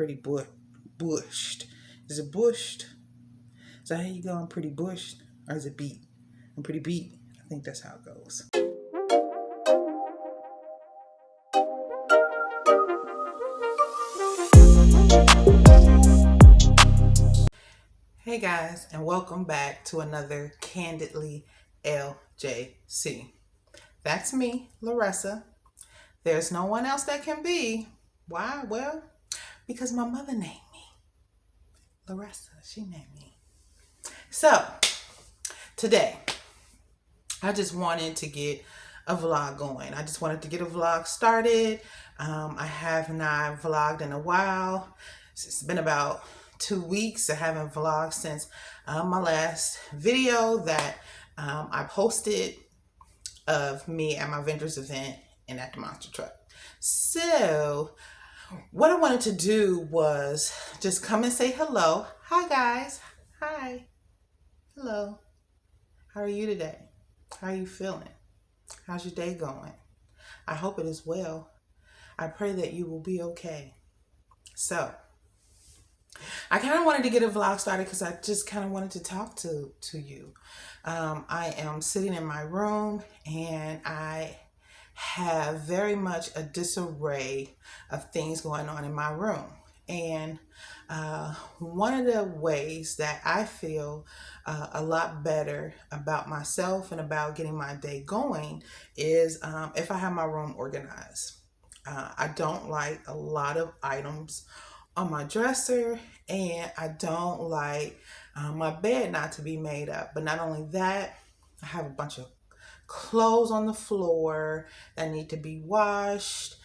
Pretty bushed. Is it bushed? Is that how you go? I'm pretty bushed. Or is it beat? I'm pretty beat. I think that's how it goes. Hey guys, and welcome back to another Candidly LJC. That's me, Larissa. There's no one else that can be. Why? Well, because my mother named me Larissa. She named me. So, today, I just wanted to get a vlog going. I just wanted to get a vlog started. I have not vlogged in a while. It's been about 2 weeks. I haven't vlogged since my last video that I posted of me at my vendor's event and at the monster truck. So what I wanted to do was just come and say hello. Hi guys. Hi. Hello. How are you today? How are you feeling? How's your day going? I hope it is well. I pray that you will be okay. So I kind of wanted to get a vlog started because I just kind of wanted to talk to you. I am sitting in my room and I have very much a disarray of things going on in my room. And one of the ways that I feel a lot better about myself and about getting my day going is if I have my room organized. I don't like a lot of items on my dresser, and I don't like my bed not to be made up. But not only that, I have a bunch of clothes on the floor that need to be washed.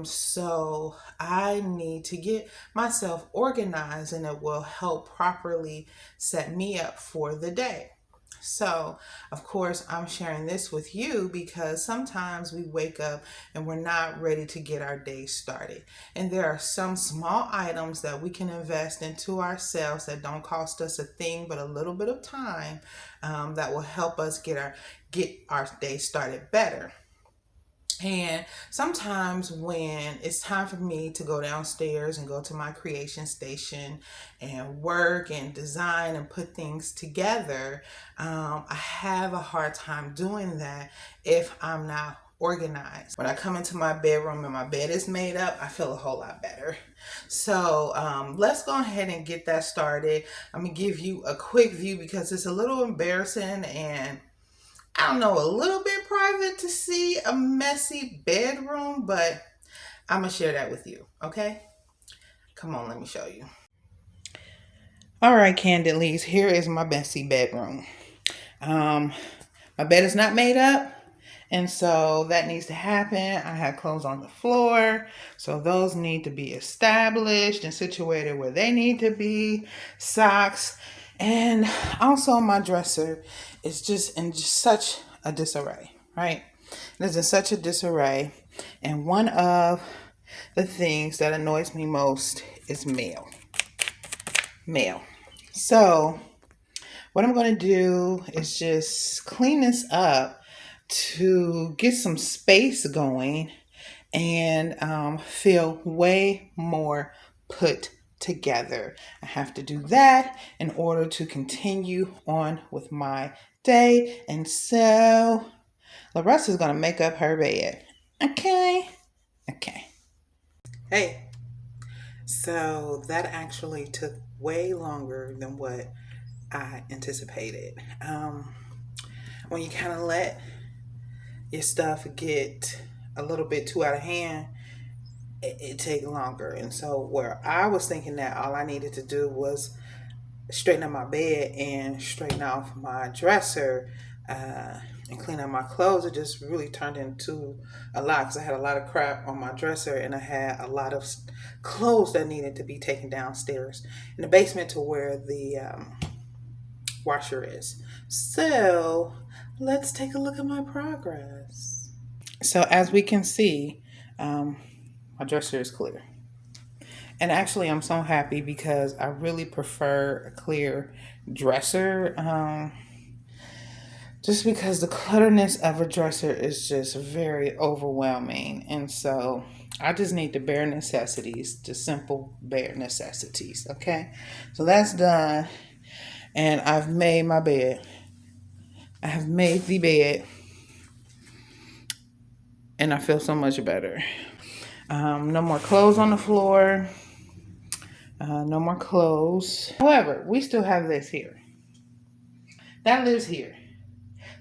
So I need to get myself organized, and it will help properly set me up for the day. So, of course, I'm sharing this with you because sometimes we wake up and we're not ready to get our day started. And there are some small items that we can invest into ourselves that don't cost us a thing but a little bit of time that will help us get our day started better. And sometimes when it's time for me to go downstairs and go to my creation station and work and design and put things together, I have a hard time doing that if I'm not organized. When I come into my bedroom and my bed is made up, I feel a whole lot better. So let's go ahead and get that started. I'm going to give you a quick view because it's a little embarrassing and I don't know, a little bit private to see a messy bedroom, but I'm going to share that with you, okay? Come on, let me show you. All right, Candidlys, here is my messy bedroom. My bed is not made up, and so that needs to happen. I have clothes on the floor, so those need to be established and situated where they need to be. Socks, and also my dresser is just in such a disarray, right? It is in such a disarray, and one of the things that annoys me most is mail. So what I'm going to do is just clean this up to get some space going and feel way more put together. I have to do that in order to continue on with my day. And so Larissa's going to make up her bed. Okay. Hey, so that actually took way longer than what I anticipated. When you kind of let your stuff get a little bit too out of hand, it takes longer. And so where I was thinking that all I needed to do was straighten up my bed and straighten off my dresser and clean up my clothes, it just really turned into a lot because I had a lot of crap on my dresser and I had a lot of clothes that needed to be taken downstairs in the basement to where the washer is. So let's take a look at my progress. So as we can see, my dresser is clear. And actually, I'm so happy because I really prefer a clear dresser. Just because the clutterness of a dresser is just very overwhelming. And so I just need the bare necessities, the simple bare necessities. Okay, so that's done, and I've made my bed. I have made the bed, and I feel so much better. No more clothes on the floor. No more clothes. However, we still have this here. That lives here.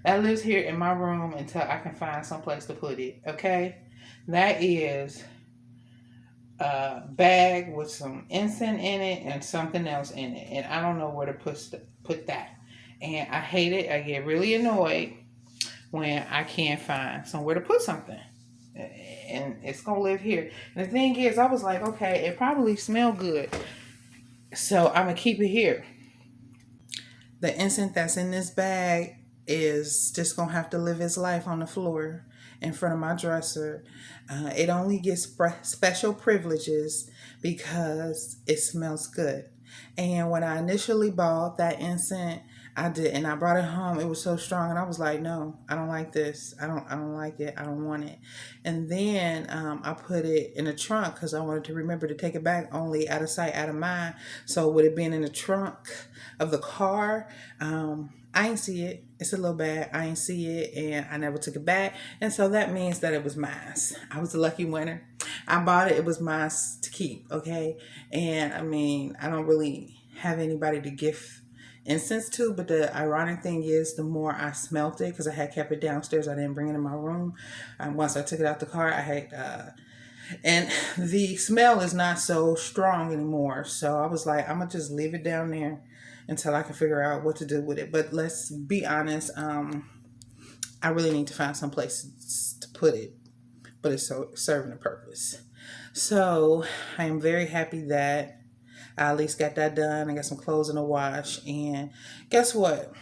That lives here in my room until I can find some place to put it. Okay, that is a bag with some incense in it and something else in it, and I don't know where to put that. And I hate it. I get really annoyed when I can't find somewhere to put something. And it's gonna live here. And the thing is, I was like, okay, it probably smells good, so I'm gonna keep it here. The incense that's in this bag is just gonna have to live his life on the floor in front of my dresser. It only gets special privileges because it smells good. And when I initially bought that incense, I did, and I brought it home. It was so strong, and I was like, "No, I don't like this. I don't like it. I don't want it." And then I put it in the trunk because I wanted to remember to take it back. Only out of sight, out of mind. So with it being in the trunk of the car, I ain't see it. It's a little bad. I ain't see it, and I never took it back. And so that means that it was mine. I was the lucky winner. I bought it. It was mine to keep. Okay, and I mean, I don't really have anybody to gift incense to, but the ironic thing is, the more I smelt it, because I had kept it downstairs, I didn't bring it in my room. Once I took it out the car, I had and the smell is not so strong anymore. So I was like, I'm gonna just leave it down there until I can figure out what to do with it. But let's be honest, I really need to find some place to put it, but it's so serving a purpose. So I am very happy that I at least got that done. I got some clothes in the wash, and guess what?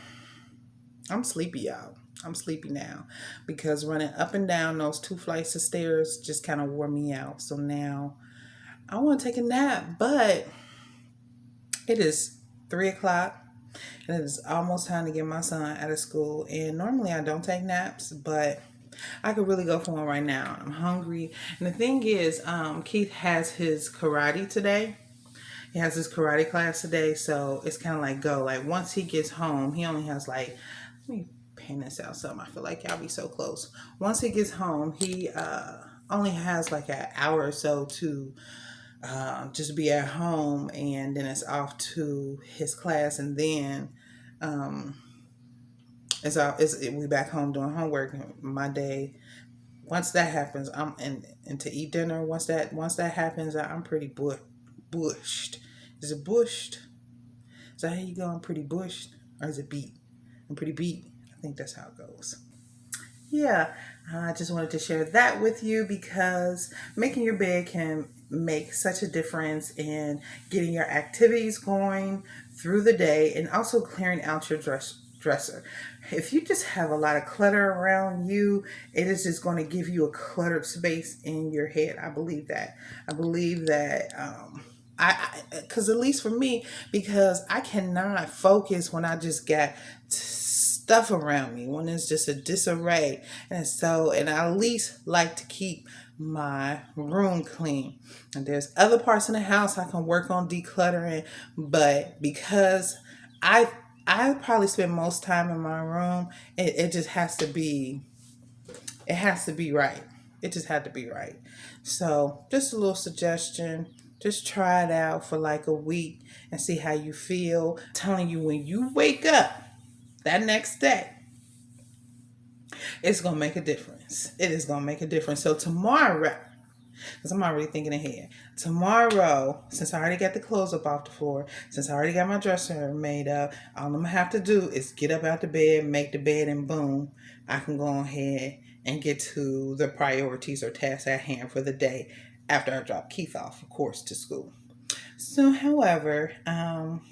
I'm sleepy, y'all. I'm sleepy now because running up and down those 2 flights of stairs just kind of wore me out. So now I want to take a nap, but it is 3 o'clock and it is almost time to get my son out of school. And normally I don't take naps, but I could really go for one right now. I'm hungry. And the thing is, Keith has his karate today. He has his karate class today, so it's kind of like go. Like once he gets home, he only has like, let me pan this out some. I feel like y'all be so close. Once he gets home, he only has like an hour or so to just be at home, and then it's off to his class, and then we back home doing homework. My day, once that happens, and to eat dinner. Once that happens, I'm pretty bushed. Is it bushed? Is that how you go? I'm pretty bushed, or is it beat? I'm pretty beat. I think that's how it goes. Yeah, I just wanted to share that with you because making your bed can make such a difference in getting your activities going through the day and also clearing out your dresser. If you just have a lot of clutter around you, it is just going to give you a cluttered space in your head. I believe that. Because at least for me, because I cannot focus when I just got stuff around me, when it's just a disarray. And I at least like to keep my room clean. And there's other parts in the house I can work on decluttering, but because I probably spend most time in my room, it just has to be, it has to be right. It just had to be right. So just a little suggestion. Just try it out for like a week and see how you feel. I'm telling you, when you wake up that next day, it's going to make a difference. It is going to make a difference. So tomorrow, because I'm already thinking ahead. Tomorrow, since I already got the clothes up off the floor, since I already got my dresser made up, all I'm going to have to do is get up out the bed, make the bed, and boom, I can go ahead and get to the priorities or tasks at hand for the day after I drop Keith off, of course, to school. So, however, I'm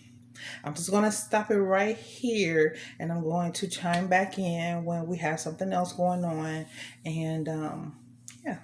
just going to stop it right here, and I'm going to chime back in when we have something else going on. And yeah.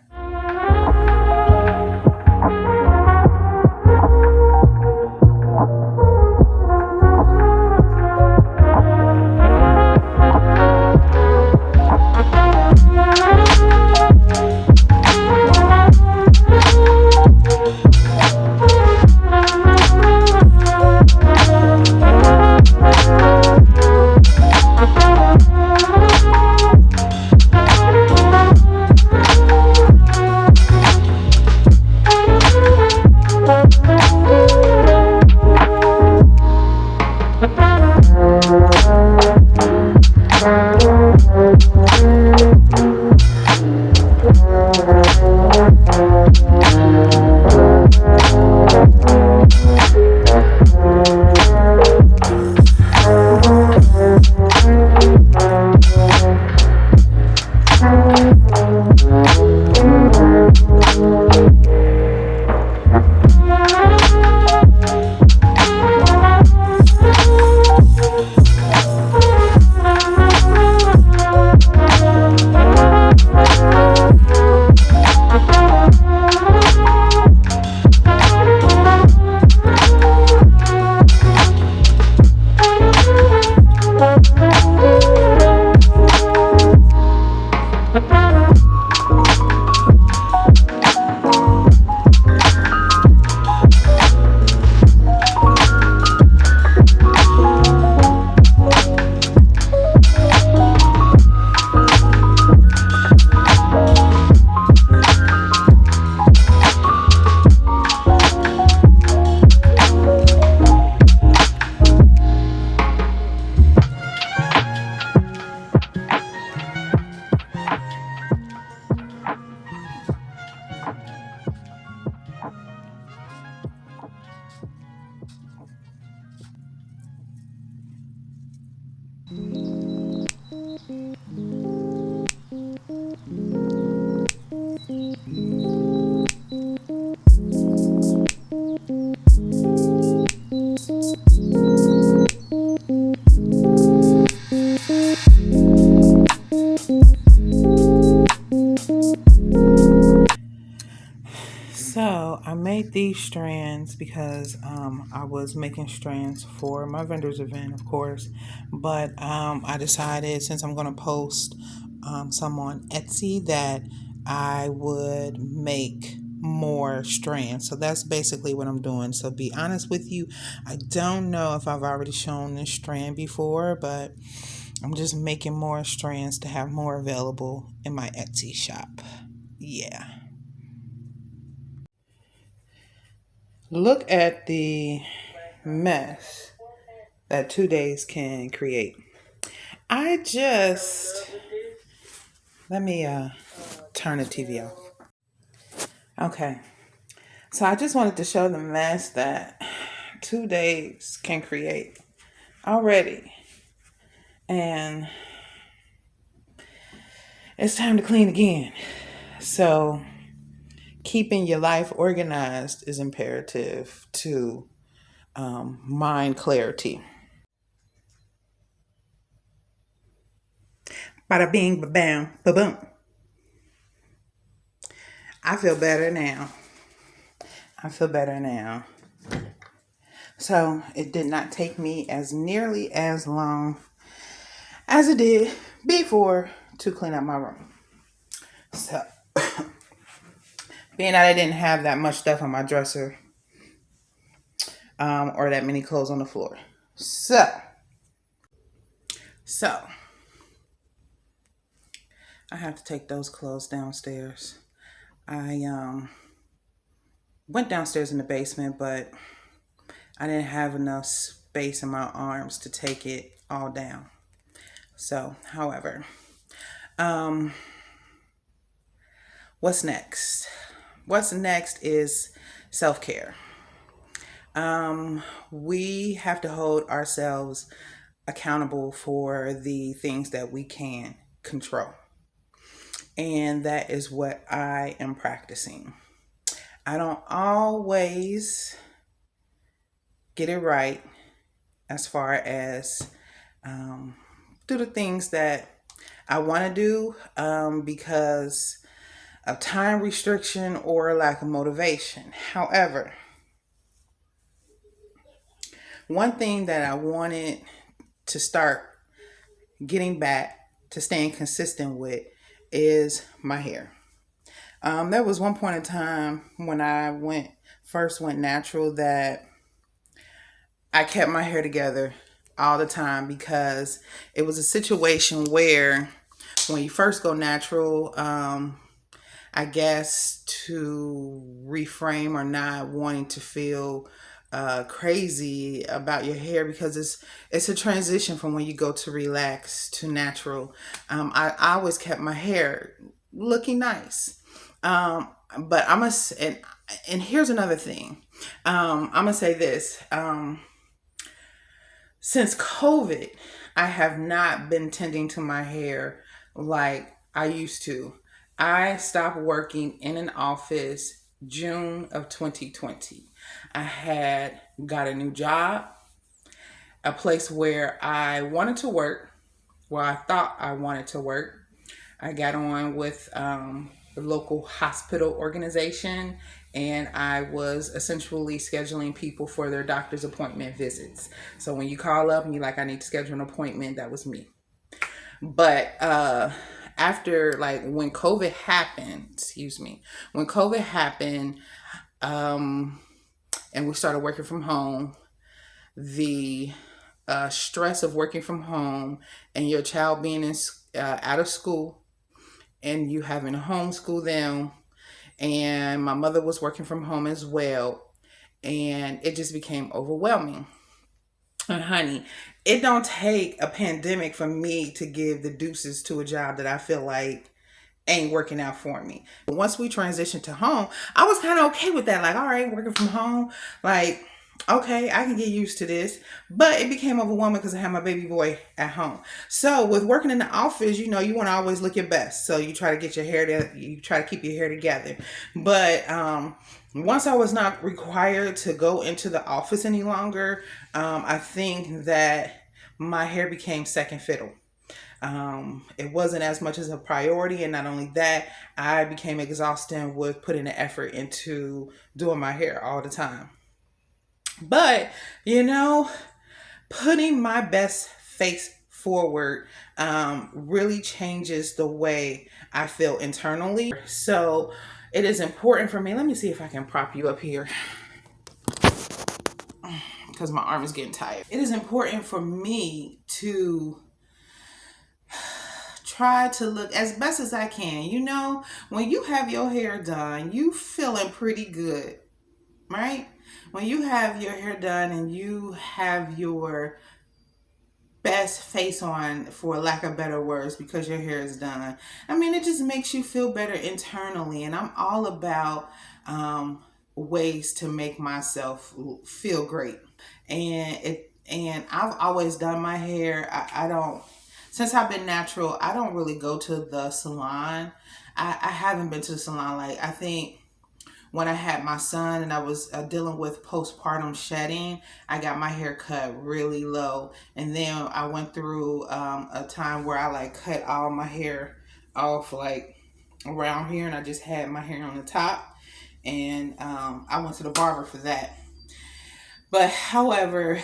So I made these strands because I was making strands for my vendor's event, of course. But I decided, since I'm going to post some on Etsy, that I would make more strands. So that's basically what I'm doing. So be honest with you, I don't know if I've already shown this strand before, but I'm just making more strands to have more available in my Etsy shop. Yeah. Look at the mess that 2 days can create. I just let me turn the TV off. Okay. So I just wanted to show the mess that 2 days can create already. And it's time to clean again. So keeping your life organized is imperative to mind clarity. Bada bing, ba bam, ba boom. I feel better now. I feel better now. So it did not take me as nearly as long as it did before to clean up my room. So being that I didn't have that much stuff on my dresser or that many clothes on the floor. So I have to take those clothes downstairs. I went downstairs in the basement, but I didn't have enough space in my arms to take it all down. So, however, what's next? What's next is self-care. We have to hold ourselves accountable for the things that we can control. And that is what I am practicing. I don't always get it right as far as do the things that I want to do because of time restriction or lack of motivation. However, one thing that I wanted to start getting back to staying consistent with is my hair. There was one point in time when I first went natural that I kept my hair together all the time because it was a situation where when you first go natural, I guess to reframe or not wanting to feel crazy about your hair because it's a transition from when you go to relax to natural. I always kept my hair looking nice. But and here's another thing. I'm gonna say this. Since COVID, I have not been tending to my hair like I used to. I stopped working in an office June of 2020. I had got a new job, a place where I wanted to work, where I thought I wanted to work. I got on with the local hospital organization, and I was essentially scheduling people for their doctor's appointment visits. So when you call up and you're like, I need to schedule an appointment, that was me. But after, like, when COVID happened, when COVID happened, and we started working from home, the stress of working from home and your child being out of school and you having to homeschool them, and my mother was working from home as well, and it just became overwhelming. And honey, it don't take a pandemic for me to give the deuces to a job that I feel like ain't working out for me. But once we transitioned to home, I was kind of okay with that. Like, all right, working from home, like, okay, I can get used to this. But it became overwhelming because I had my baby boy at home. So with working in the office, you want to always look your best. So you try to get your hair you try to keep your hair together. But Once I was not required to go into the office any longer, I think that my hair became second fiddle. It wasn't as much as a priority, and not only that, I became exhausted with putting the effort into doing my hair all the time. But you know, putting my best face forward really changes the way I feel internally. So it is important for me. Let me see if I can prop you up here because my arm is getting tired. It is important for me to try to look as best as I can. You know, when you have your hair done, you feeling pretty good, right? When you have your hair done and you have your best face on, for lack of better words, because your hair is done, I mean, it just makes you feel better internally. And I'm all about ways to make myself feel great. And I've always done my hair. I don't, since I've been natural, I don't really go to the salon. I haven't been to the salon. Like, I think when I had my son and I was dealing with postpartum shedding, I got my hair cut really low. And then I went through a time where I like cut all my hair off like around here, and I just had my hair on the top. And I went to the barber for that. But however,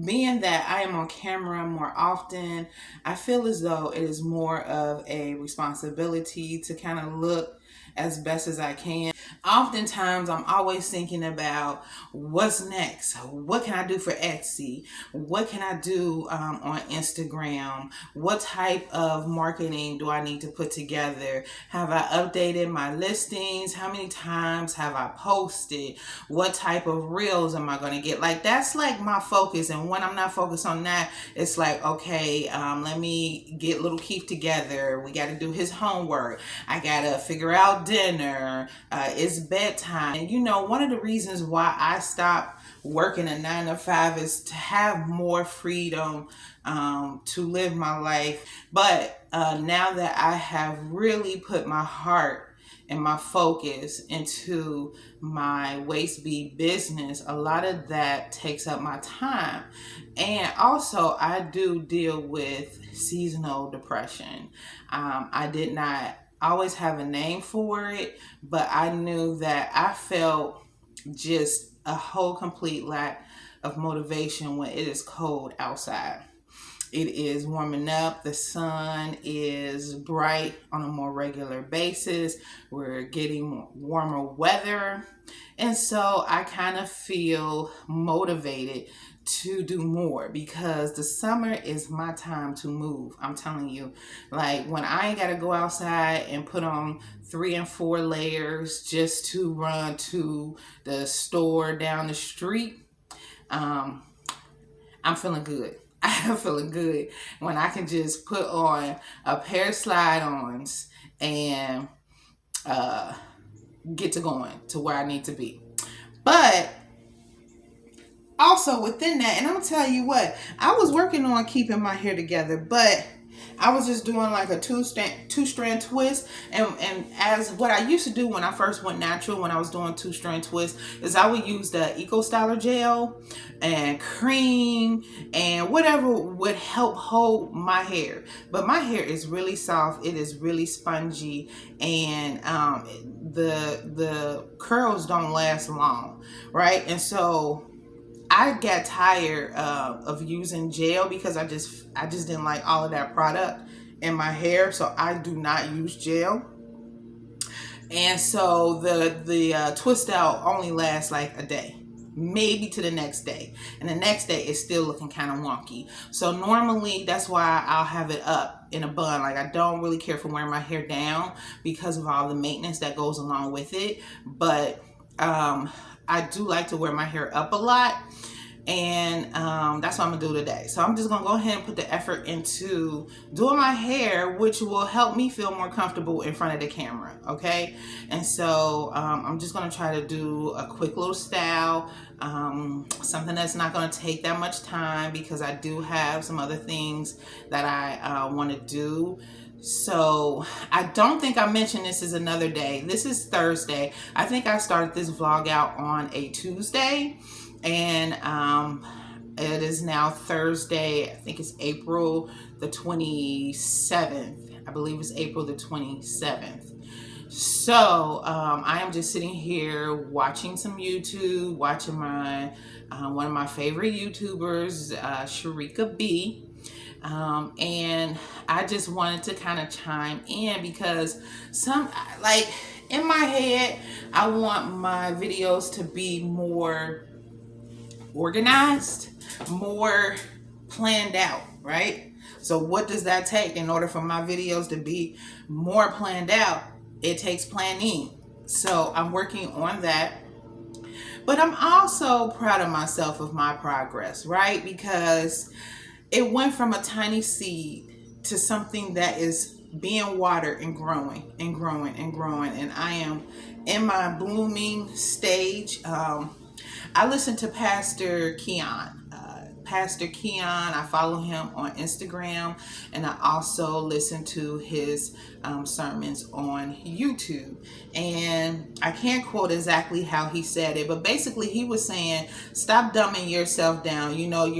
being that I am on camera more often, I feel as though it is more of a responsibility to kind of look as best as I can. Oftentimes, I'm always thinking about what's next. What can I do for Etsy? What can I do on Instagram? What type of marketing do I need to put together? Have I updated my listings? How many times have I posted? What type of reels am I going to get? Like, that's like my focus. And when I'm not focused on that, it's like, okay, let me get little Keith together. We got to do his homework. I got to figure out dinner. It's bedtime. And you know, one of the reasons why I stopped working a 9 to 5 is to have more freedom to live my life. But now that I have really put my heart and my focus into my waist bead business, a lot of that takes up my time. And also, I do deal with seasonal depression. I did not always have a name for it, but I knew that I felt just a whole complete lack of motivation when it is cold outside. It is warming up. The sun is bright on a more regular basis. We're getting warmer weather. And so I kind of feel motivated to do more because the summer is my time to move. I'm telling you, like when I ain't got to go outside and put on 3 and 4 layers just to run to the store down the street, um, I'm feeling good. I'm feeling good when I can just put on a pair of slide-ons and get to going to where I need to be. But also within that, and I'm gonna tell you what, I was working on keeping my hair together, but I was just doing like a two strand twist, and as what I used to do when I first went natural, when I was doing two-strand twist, is I would use the Eco Styler gel and cream and whatever would help hold my hair. But my hair is really soft, it is really spongy, and the curls don't last long, right? And so I got tired of using gel because I just didn't like all of that product in my hair, so I do not use gel. And so the twist out only lasts like a day, maybe to the next day, and the next day it's still looking kind of wonky. So normally that's why I'll have it up in a bun. Like, I don't really care for wearing my hair down because of all the maintenance that goes along with it, but I do like to wear my hair up a lot, and that's what I'm gonna do today. So I'm just gonna go ahead and put the effort into doing my hair, which will help me feel more comfortable in front of the camera, okay? And so I'm just gonna try to do a quick little style, something that's not gonna take that much time because I do have some other things that I want to do. So I don't think I mentioned this is another day. This is Thursday. I think I started this vlog out on a Tuesday, and it is now Thursday. I think it's April the 27th. I believe it's April the 27th. So I am just sitting here watching some YouTube, watching my one of my favorite YouTubers, Sharika B. And I just wanted to kind of chime in because like in my head, I want my videos to be more organized, more planned out, right? So what does that take in order for my videos to be more planned out? It takes planning. So I'm working on that. But I'm also proud of myself of my progress, right? Because it went from a tiny seed to something that is being watered and growing and growing and growing. And I am in my blooming stage. I listen to Pastor Keon. Pastor Keon, I follow him on Instagram, and I also listen to his sermons on YouTube. And I can't quote exactly how he said it, but basically he was saying, stop dumbing yourself down. You know,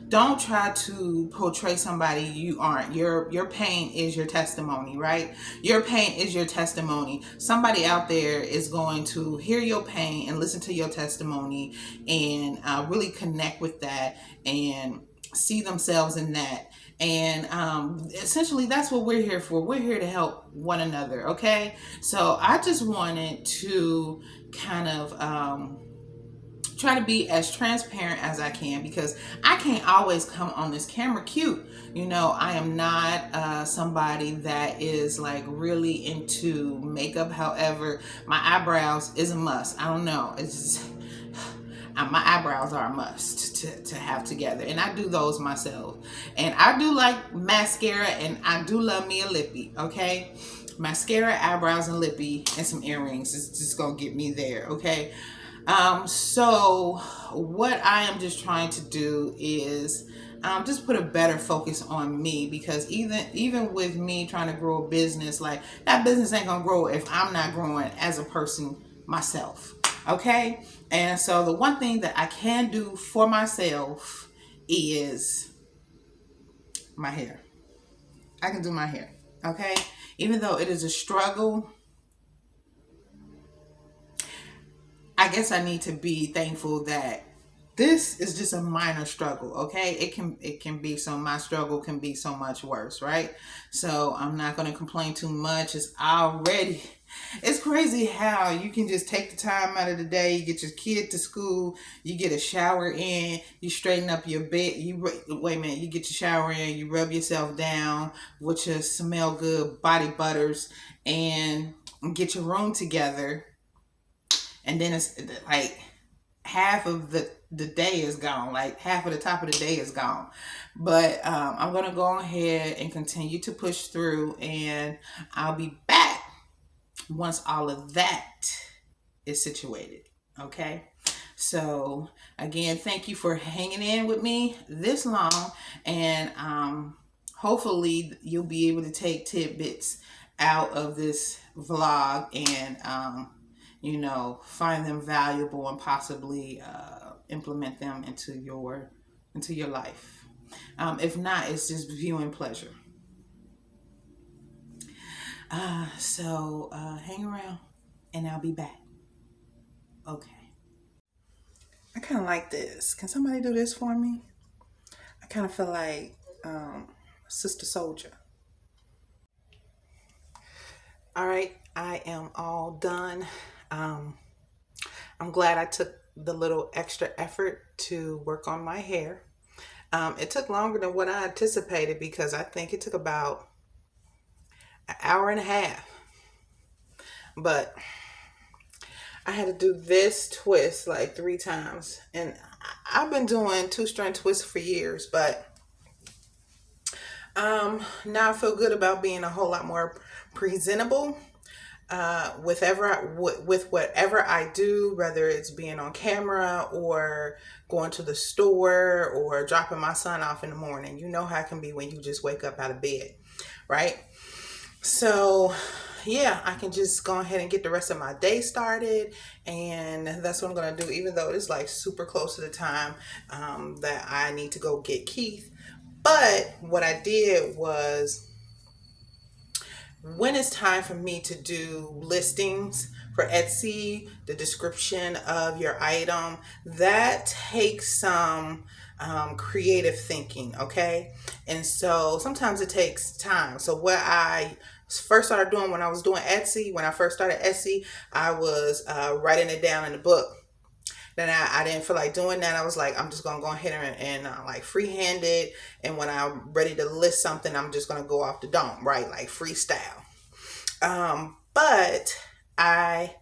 don't try to portray somebody you aren't. Your pain is your testimony, right? Your pain is your testimony. Somebody out there is going to hear your pain and listen to your testimony and really connect with that and see themselves in that. And essentially that's what we're here for. We're here to help one another, okay? So I just wanted to kind of try to be as transparent as I can, because I can't always come on this camera cute. You know, I am not somebody that is like really into makeup. However, my eyebrows is a must. I don't know. It's just, my eyebrows are a must to have together, and I do those myself. And I do like mascara, and I do love me a lippy, okay? Mascara, eyebrows, and lippy, and some earrings is just gonna get me there, okay? So what I am just trying to do is just put a better focus on me, because even with me trying to grow a business, like that business ain't gonna grow if I'm not growing as a person myself. Okay. And so the one thing that I can do for myself is my hair. I can do my hair. Okay. Even though it is a struggle, I guess I need to be thankful that this is just a minor struggle, okay? It can be, so my struggle can be so much worse, right? So I'm not going to complain too much. It's crazy how you can just take the time out of the day, you get your kid to school, you get a shower in, you straighten up your bed, you get your shower in, you rub yourself down with your smell good body butters, and get your room together, and then it's like half of the day is gone, like half of the top of the day is gone. But I'm gonna go ahead and continue to push through, and I'll be back once all of that is situated. Okay, so again, thank you for hanging in with me this long, and hopefully you'll be able to take tidbits out of this vlog and you know, find them valuable and possibly implement them into your life. If not, it's just viewing pleasure. So hang around, and I'll be back. Okay. I kind of like this. Can somebody do this for me? I kind of feel like Sister Soldier. All right, I am all done. I'm glad I took the little extra effort to work on my hair. It took longer than what I anticipated, because I think it took about an hour and a half. But I had to do this twist like 3 times. And I've been doing 2-strand twists for years, but now I feel good about being a whole lot more presentable with whatever I do, whether it's being on camera or going to the store or dropping my son off in the morning. You know how it can be when you just wake up out of bed, right? So, yeah, I can just go ahead and get the rest of my day started. And that's what I'm going to do, even though it's like super close to the time that I need to go get Keith. But what I did was, when it's time for me to do listings for Etsy, the description of your item, that takes some creative thinking, okay? And so sometimes it takes time. So what I first started doing when I was doing Etsy, when I first started Etsy, I was writing it down in the book. Then I didn't feel like doing that. I was like, I'm just gonna go ahead and like freehand it. And when I'm ready to list something, I'm just gonna go off the dome, right? Like freestyle. But I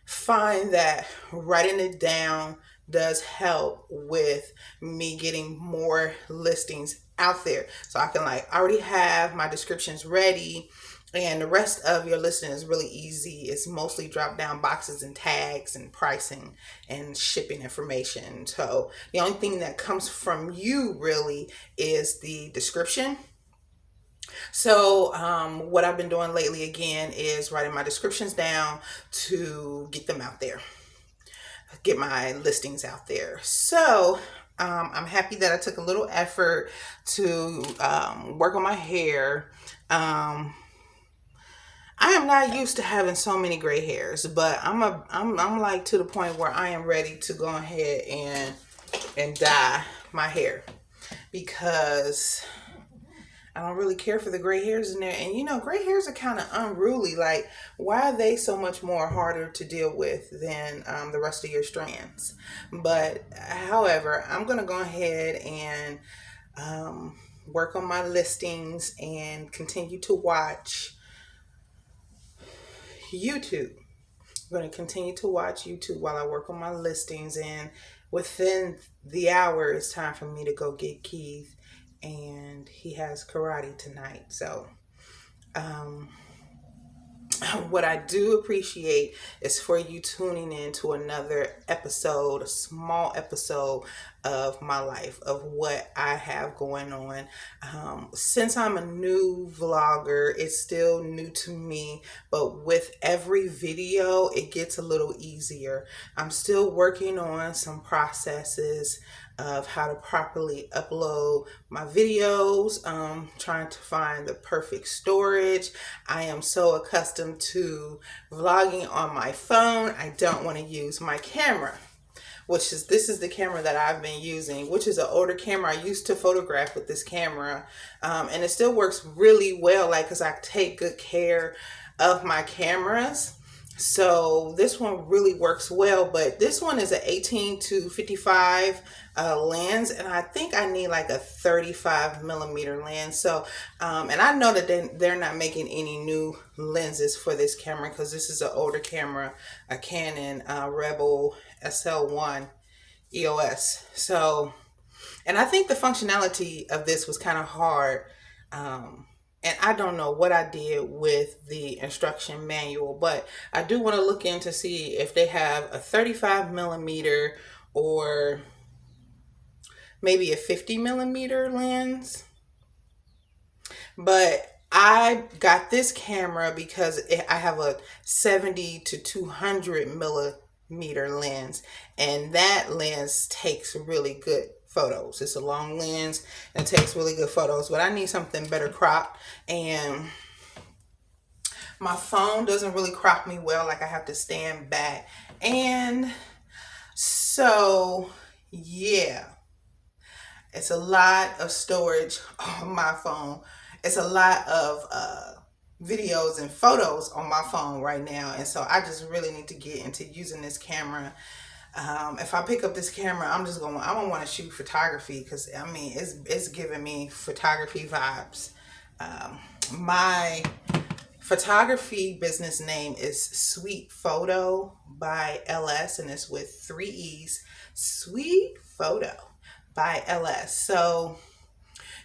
find that writing it down does help with me getting more listings out there. So I can like already have my descriptions ready, and the rest of your listing is really easy. It's mostly drop down boxes and tags and pricing and shipping information. So the only thing that comes from you really is the description. So, what I've been doing lately again is writing my descriptions down to get them out there, get my listings out there. So, I'm happy that I took a little effort to work on my hair. I am not used to having so many gray hairs, but I'm like to the point where I am ready to go ahead and dye my hair, because I don't really care for the gray hairs in there. And you know, gray hairs are kind of unruly. Like, why are they so much more harder to deal with than the rest of your strands? But however, I'm going to go ahead and work on my listings and continue to watch YouTube. I'm going to continue to watch YouTube while I work on my listings. And within the hour, it's time for me to go get Keith. And he has karate tonight. So, um, what I do appreciate is for you tuning in to another episode, a small episode of my life, of what I have going on. Since I'm a new vlogger, it's still new to me, but with every video, it gets a little easier. I'm still working on some processes of how to properly upload my videos, trying to find the perfect storage. I am so accustomed to vlogging on my phone. I don't want to use my camera, this is the camera that I've been using, which is an older camera. I used to photograph with this camera, and it still works really well, like, because I take good care of my cameras. So this one really works well, but this one is an 18 to 55 lens, and I think I need like a 35 millimeter lens. So, and I know that they're not making any new lenses for this camera, because this is an older camera, a Canon Rebel SL1 EOS. So, and I think the functionality of this was kind of hard. And I don't know what I did with the instruction manual, but I do want to look in to see if they have a 35 millimeter or maybe a 50 millimeter lens. But I got this camera because I have a 70 to 200 millimeter lens, and that lens takes really good photos. It's a long lens and takes really good photos, but I need something better cropped, and my phone doesn't really crop me well. Like, I have to stand back, and so yeah, it's a lot of storage on my phone. It's a lot of videos and photos on my phone right now, and so I just really need to get into using this camera. If I pick up this camera, I'm gonna want to shoot photography, because I mean, it's giving me photography vibes. My photography business name is Sweet Photo by LS, and it's with 3 E's. Sweet Photo by LS. So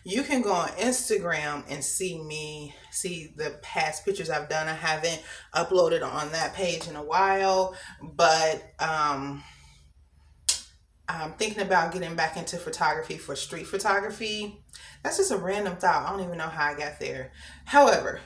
you can go on Instagram and see the past pictures I've done. I haven't uploaded on that page in a while, but I'm thinking about getting back into photography for street photography. That's just a random thought. I don't even know how I got there. However,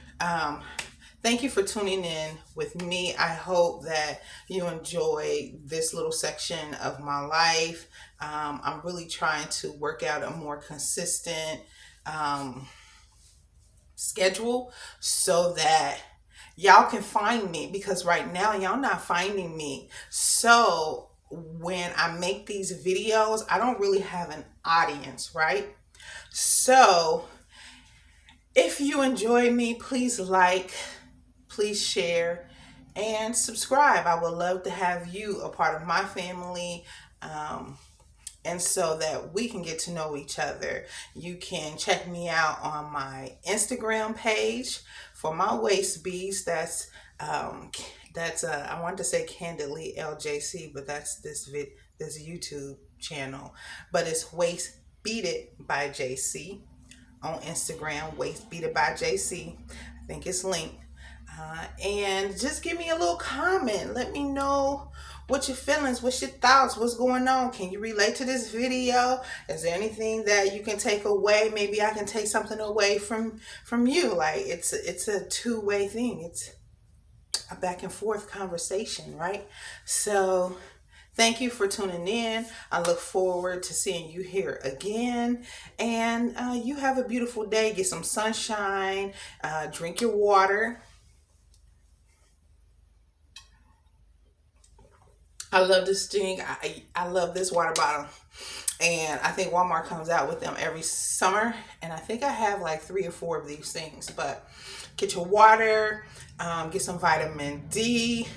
thank you for tuning in with me. I hope that you enjoy this little section of my life. I'm really trying to work out a more consistent um, schedule so that y'all can find me, because right now y'all not finding me. So when I make these videos, I don't really have an audience, right? So if you enjoy me, please like, please share, and subscribe. I would love to have you a part of my family. And so that we can get to know each other. You can check me out on my Instagram page for my waist beads. That's I wanted to say Candidly LJC, but that's this YouTube channel. But it's Waist Beaded by JC on Instagram. Waist Beaded by JC. I think it's linked. And just give me a little comment. Let me know what your feelings, what's your thoughts, what's going on. Can you relate to this video? Is there anything that you can take away? Maybe I can take something away from you. Like it's a two-way thing. It's a back and forth conversation, right? So thank you for tuning in. I look forward to seeing you here again. And you have a beautiful day. Get some sunshine. Drink your water. I love this thing. I love this water bottle. And I think Walmart comes out with them every summer. And I think I have like 3 or 4 of these things. But get your water, get some vitamin D,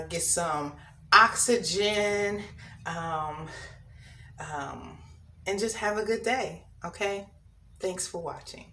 get some oxygen, and just have a good day. Okay? Thanks for watching.